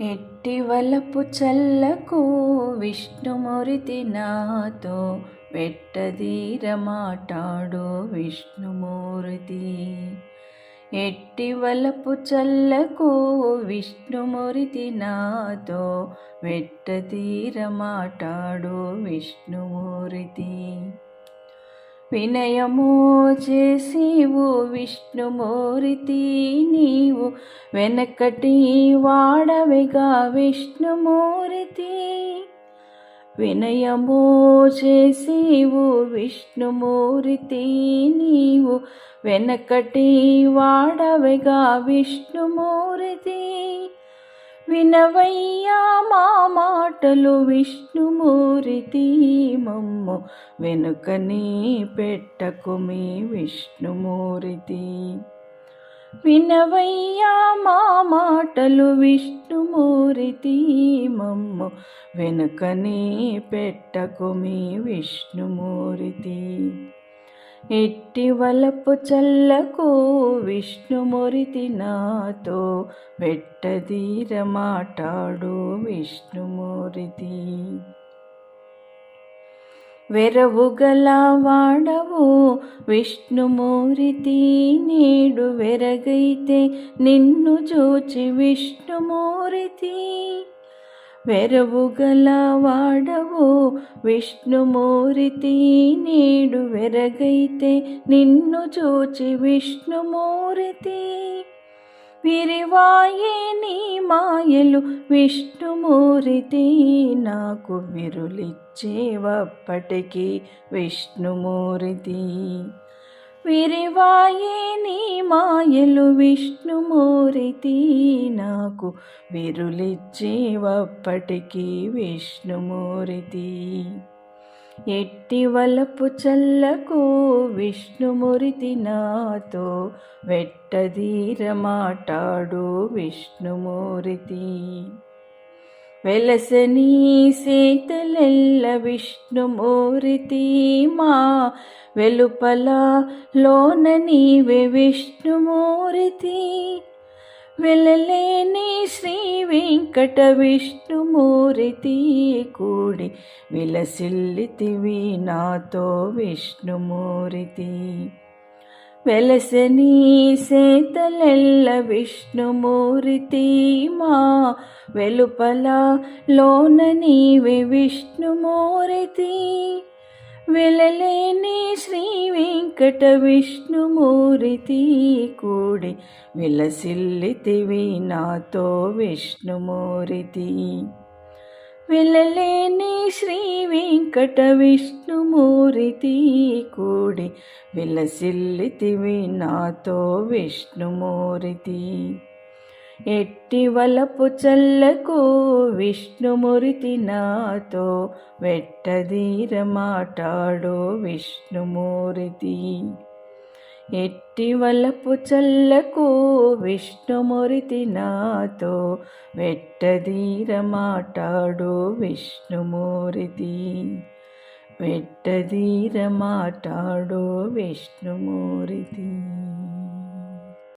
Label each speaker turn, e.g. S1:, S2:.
S1: ఎట్టి వలపు చల్లకు విష్ణుమూర్తి నాతో వెట్టదీర మాటాడు విష్ణుమూర్తి. ఎట్టి వలపు చల్లకు విష్ణుమూర్తి నాతో వెట్టదీర మాటాడు విష్ణుమూర్తి. వినయము చేసివు విష్ణుమూర్తి నీవు వెనకటి వాడవిగా విష్ణుమూర్తి. వినయము చేసివు విష్ణుమూర్తి నీవు వెనకటి వాడవిగా విష్ణుమూర్తి. వినవయ్యా మా మాటలు విష్ణుమూర్తి మమ్ము వెనుకని పెట్టకుమి విష్ణుమూర్తి. వినవయ్యా మా మాటలు విష్ణుమూర్తి మమ్ము వెనుకని పెట్టకుమి విష్ణుమూర్తి. ఎట్టి వలపు చల్లకు విష్ణుమూర్తి నాతో వెట్టదీర మాటాడు విష్ణుమూర్తి. వెరవు గల వాడవు విష్ణుమూర్తి నేడు వెరగైతే నిన్ను చూచి విష్ణుమూర్తి. వెరవు గల వాడవు విష్ణుమూర్తి నేడు వెరగైతే నిన్ను చూచి విష్ణుమూర్తి. విరివాయే నీ మాయలు విష్ణుమూర్తి నాకు విరులిచ్చేవప్పటికీ విష్ణుమూర్తి. విరివాయే నీ మాయలు విష్ణుమూర్తి నాకు విరులిచ్చేవప్పటికీ విష్ణుమూర్తి. ఎట్టి వలపు చల్లకు విష్ణుమూర్తి నాతో వెట్టదీర మాటాడు విష్ణుమూర్తి. వెలసని సేతలెల్ల విష్ణుమూర్తి మా వెలుపల లోన నీవే విష్ణుమూర్తి. వెలలేని శ్రీ వెంకట విష్ణుమూర్తి కూడి విలసిల్లితివి నాతో విష్ణుమూర్తి. వెలసని సేతలెల్ల విష్ణుమూర్తి మా వెలుపల లోన నీవే విష్ణుమూర్తి. వెలలేని శ్రీ వెంకట విష్ణుమూర్తి కూడి విలసిల్లితివి నాతో విష్ణుమూర్తి. వెలలేని శ్రీ వెంకట విష్ణుమూర్తి కూడి విలసిల్లితివి నాతో విష్ణుమూర్తి. ఎట్టి వలపు చల్లకు విష్ణుమూర్తి నాతో వెట్టదీర మాటాడు విష్ణుమూర్తి. ఎట్టి వలపు చల్లకు విష్ణుమూర్తి నాతో వెట్టదీర మాటాడు విష్ణుమూర్తి. వెట్టదీర మాటాడు విష్ణుమూర్తి.